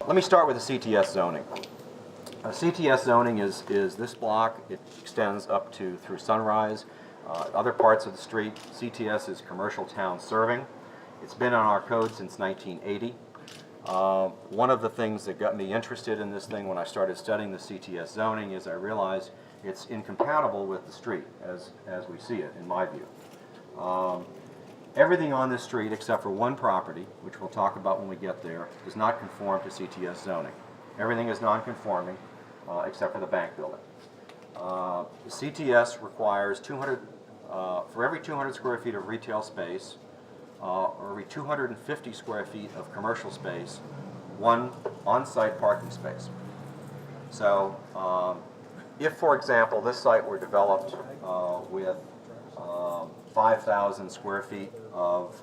Let me start with the CTS zoning. CTS zoning is this block. It extends up to through Sunrise. Other parts of the street, CTS is commercial town serving. It's been on our code since 1980. One of the things that got me interested in this thing when I started studying the CTS zoning is I realized it's incompatible with the street as we see it, in my view. Everything on this street except for one property, which we'll talk about when we get there, does not conform to CTS zoning. Everything is non-conforming except for the bank building. CTS requires 200, for every 200 square feet of retail space, or every 250 square feet of commercial space, one on-site parking space. So if, for example, this site were developed with 5,000 square feet of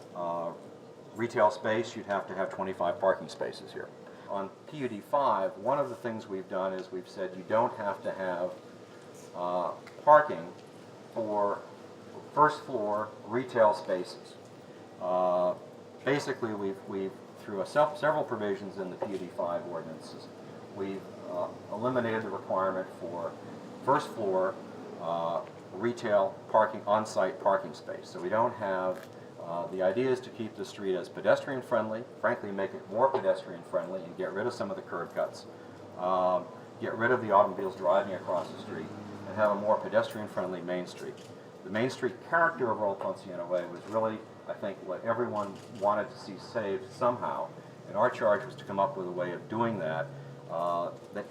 retail space, you'd have to have 25 parking spaces here. On PUD 5, one of the things we've done is we've said you don't have to have parking for first floor retail spaces. Basically, we've through several provisions in the PUD 5 ordinances, we've eliminated the requirement for first floor retail parking, on-site parking space. So we don't have, the idea is to keep the street as pedestrian friendly, frankly make it more pedestrian friendly and get rid of some of the curb cuts, get rid of the automobiles driving across the street, and have a more pedestrian friendly Main Street. The Main Street character of Old Poinciana Way was really, I think, what everyone wanted to see saved somehow, and our charge was to come up with a way of doing that that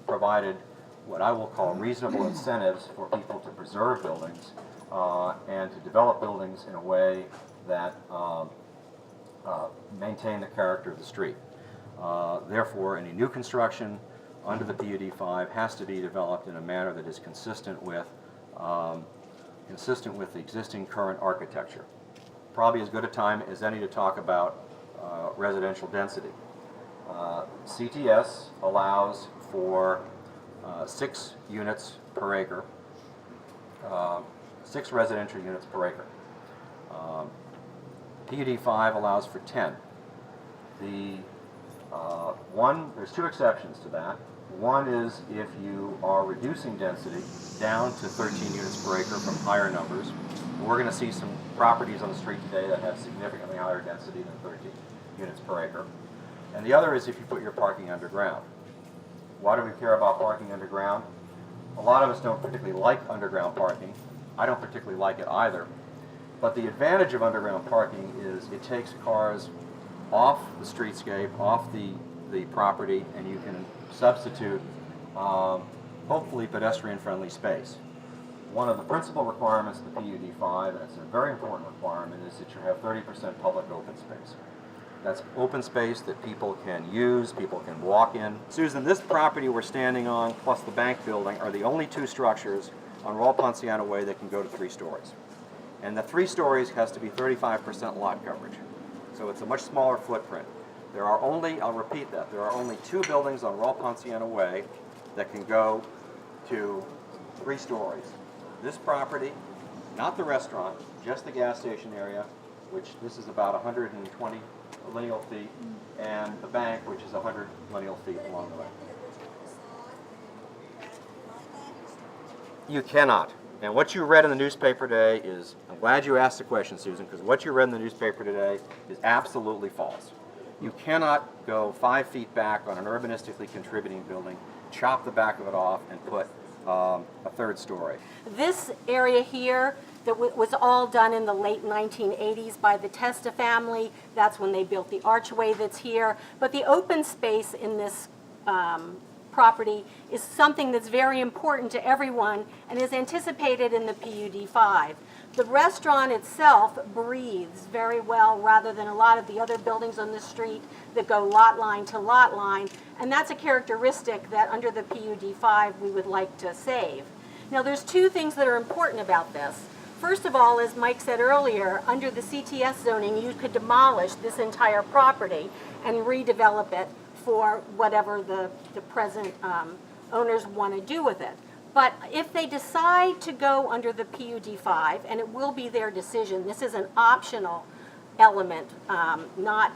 provided what I will call reasonable incentives for people to preserve buildings and to develop buildings in a way that maintain the character of the street. Therefore, any new construction under the PUD 5 has to be developed in a manner that is consistent with the existing current architecture. Probably as good a time as any to talk about residential density. CTS allows for 6 units per acre, 6 residential units per acre. PUD 5 allows for 10. There's 2 exceptions to that. One is if you are reducing density down to 13 units per acre from higher numbers. We're going to see some properties on the street today that have significantly higher density than 13 units per acre. And the other is if you put your parking underground. Why do we care about parking underground? A lot of us don't particularly like underground parking. I don't particularly like it either. But the advantage of underground parking is it takes cars off the streetscape, off the property, and you can substitute hopefully pedestrian-friendly space. One of the principal requirements of the PUD 5, and it's a very important requirement, is that you have 30% public open space. That's open space that people can use, people can walk in. Susan, this property we're standing on, plus the bank building, are the only 2 structures on Old Poinciana Way that can go to 3 stories. And the 3 stories has to be 35% lot coverage. So it's a much smaller footprint. There are only, I'll repeat that, there are only 2 buildings on Old Poinciana Way that can go to 3 stories. This property, not the restaurant, just the gas station area, which this is about 120 lineal feet, and the bank, which is 100 lineal feet along the way. You cannot. And what you read in the newspaper today is, I'm glad you asked the question, Susan, because what you read in the newspaper today is absolutely false. You cannot go 5 feet back on an urbanistically contributing building, chop the back of it off, and put a 3rd story. This area here that was all done in the late 1980s by the Testa family. That's when they built the archway that's here. But the open space in this property is something that's very important to everyone and is anticipated in the PUD 5. The restaurant itself breathes very well rather than a lot of the other buildings on the street that go lot line to lot line, and that's a characteristic that under the PUD 5 we would like to save. Now there's 2 things that are important about this. First of all, as Mike said earlier, under the CTS zoning you could demolish this entire property and redevelop it for whatever the present owners want to do with it. But if they decide to go under the PUD 5, and it will be their decision, this is an optional element.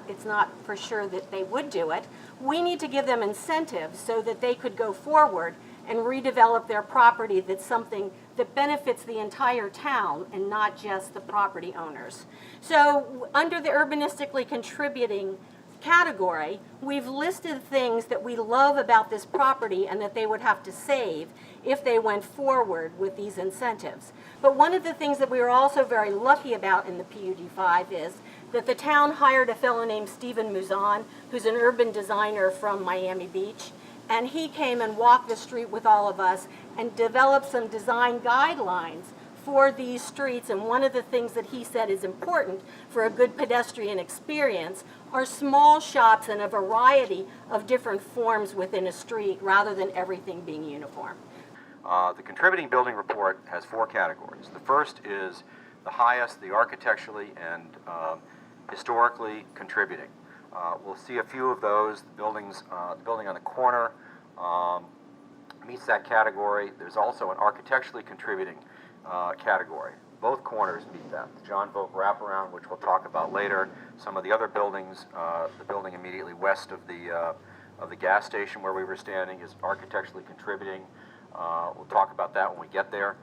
It's not for sure that they would do it. We need to give them incentives so that they could go forward and redevelop their property that's something that benefits the entire town and not just the property owners. So under the urbanistically contributing category, we've listed things that we love about this property and that they would have to save if they went forward with these incentives. But one of the things that we were also very lucky about in the PUD5 is that the town hired a fellow named Stephen Mouzon, who's an urban designer from Miami Beach, and he came and walked the street with all of us and developed some design guidelines for these streets. And one of the things that he said is important for a good pedestrian experience are small shops in a variety of different forms within a street rather than everything being uniform. The contributing building report has 4 categories. The first is the highest, the architecturally and historically contributing. We'll see a few of those. The building on the corner meets that category. There's also an architecturally contributing category. Both corners meet that. The John Vogt wraparound, which we'll talk about later. Some of the other buildings, the building immediately west of the gas station where we were standing, is architecturally contributing. We'll talk about that when we get there.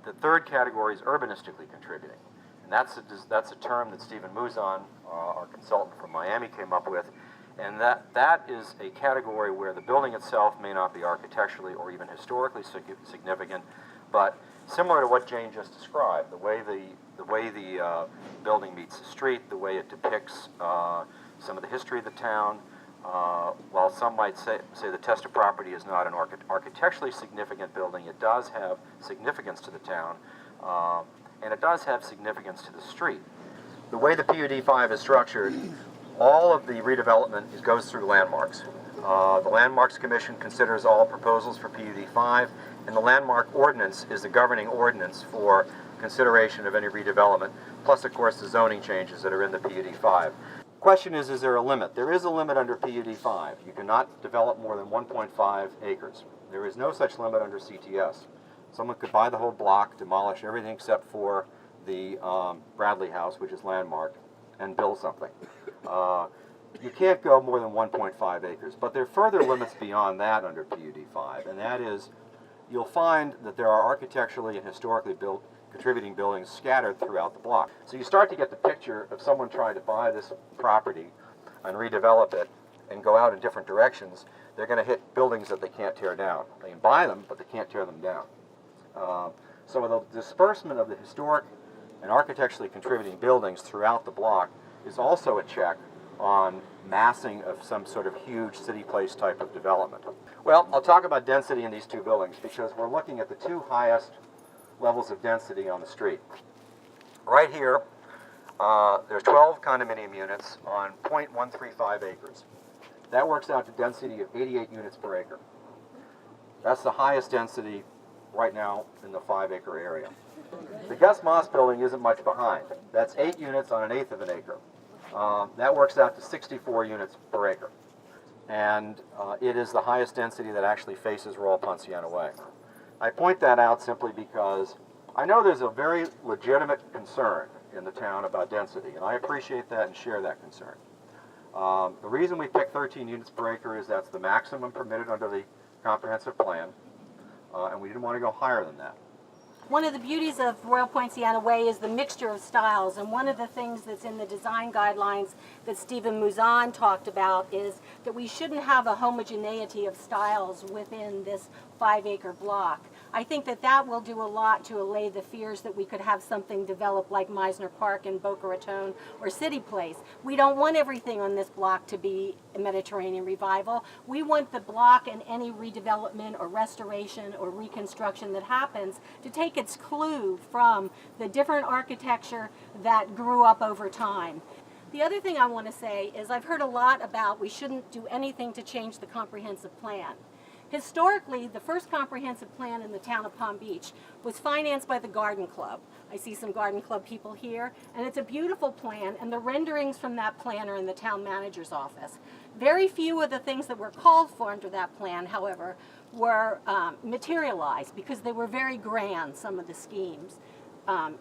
The third category is urbanistically contributing. And that's a term that Stephen Mouzon, our consultant from Miami, came up with. And that is a category where the building itself may not be architecturally or even historically significant, but similar to what Jane just described, the way the building meets the street, the way it depicts some of the history of the town. While some might say the Testa property is not an architecturally significant building, it does have significance to the town. And it does have significance to the street. The way the PUD5 is structured, all of the redevelopment goes through landmarks. The Landmarks Commission considers all proposals for PUD5, and the Landmark Ordinance is the governing ordinance for consideration of any redevelopment, plus, of course, the zoning changes that are in the PUD5. Question is there a limit? There is a limit under PUD5. You cannot develop more than 1.5 acres. There is no such limit under CTS. Someone could buy the whole block, demolish everything except for the Bradley House, which is landmarked, and build something. You can't go more than 1.5 acres, but there are further limits beyond that under PUD5, and that is you'll find that there are architecturally and historically built contributing buildings scattered throughout the block. So you start to get the picture of someone trying to buy this property and redevelop it and go out in different directions. They're going to hit buildings that they can't tear down. They can buy them, but they can't tear them down. So the disbursement of the historic and architecturally contributing buildings throughout the block is also a check on massing of some sort of huge city place type of development. Well, I'll talk about density in these 2 buildings because we're looking at the 2 highest levels of density on the street. Right here, there's 12 condominium units on 0.135 acres. That works out to density of 88 units per acre. That's the highest density right now in the 5-acre area. The Gus Moss building isn't much behind. That's 8 units on 1/8 of an acre. That works out to 64 units per acre. And it is the highest density that actually faces Royal Poinciana Way. I point that out simply because I know there's a very legitimate concern in the town about density, and I appreciate that and share that concern. The reason we picked 13 units per acre is that's the maximum permitted under the comprehensive plan, and we didn't want to go higher than that. One of the beauties of Royal Poinciana Way is the mixture of styles, and one of the things that's in the design guidelines that Stephen Mouzon talked about is that we shouldn't have a homogeneity of styles within this 5-acre block. I think that that will do a lot to allay the fears that we could have something develop like Meisner Park in Boca Raton or City Place. We don't want everything on this block to be a Mediterranean revival. We want the block and any redevelopment or restoration or reconstruction that happens to take its clue from the different architecture that grew up over time. The other thing I want to say is I've heard a lot about we shouldn't do anything to change the comprehensive plan. Historically, the first comprehensive plan in the town of Palm Beach was financed by the Garden Club. I see some Garden Club people here, and it's a beautiful plan, and the renderings from that plan are in the town manager's office. Very few of the things that were called for under that plan, however, were materialized because they were very grand, some of the schemes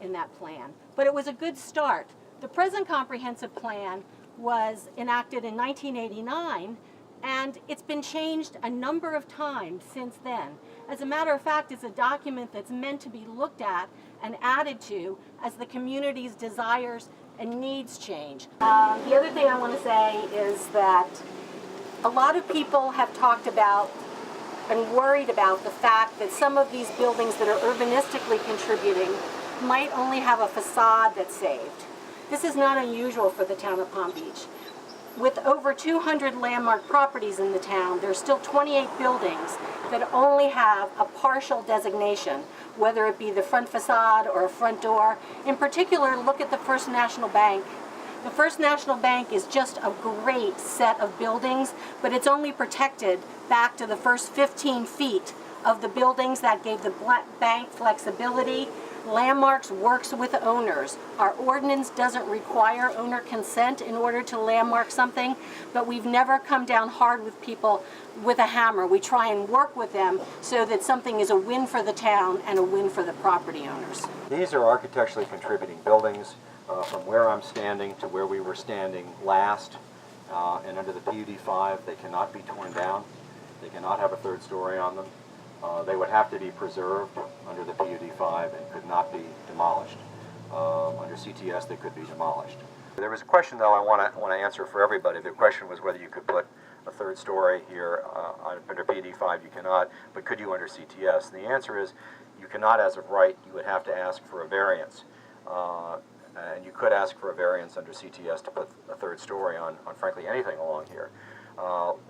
in that plan. But it was a good start. The present comprehensive plan was enacted in 1989, and it's been changed a number of times since then. As a matter of fact, it's a document that's meant to be looked at and added to as the community's desires and needs change. The other thing I want to say is that a lot of people have talked about and worried about the fact that some of these buildings that are urbanistically contributing might only have a facade that's saved. This is not unusual for the town of Palm Beach. With over 200 landmark properties in the town, there's still 28 buildings that only have a partial designation, whether it be the front facade or a front door. In particular, look at the First National Bank. The First National Bank is just a great set of buildings, but it's only protected back to the first 15 feet of the buildings. That gave the bank flexibility. Landmarks works with owners. Our ordinance doesn't require owner consent in order to landmark something, but we've never come down hard with people with a hammer. We try and work with them so that something is a win for the town and a win for the property owners. These are architecturally contributing buildings from where I'm standing to where we were standing last, and under the PUD 5 they cannot be torn down. They cannot have a third story on them. They would have to be preserved under the PUD 5 and could not be demolished. Under CTS, they could be demolished. There was a question, though, I want to answer for everybody. The question was whether you could put a third story here under PUD 5. You cannot, but could you under CTS? And the answer is you cannot as of right. You would have to ask for a variance. And you could ask for a variance under CTS to put a third story on frankly, anything along here.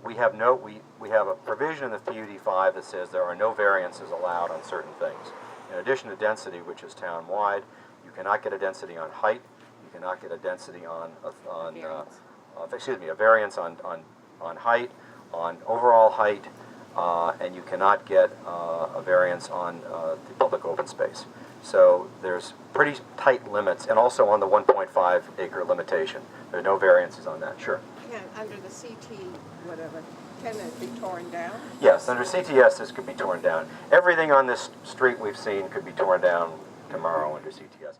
We have a provision in the PUD 5 that says there are no variances allowed on certain things. In addition to density, which is town-wide, you cannot get a density on height. You cannot get a density on a variance on height, on overall height, and you cannot get a variance on the public open space. So there's pretty tight limits, and also on the 1.5 acre limitation. There are no variances on that. Sure. Under the CT, whatever, can it be torn down? Yes, under CTS this could be torn down. Everything on this street we've seen could be torn down tomorrow under CTS.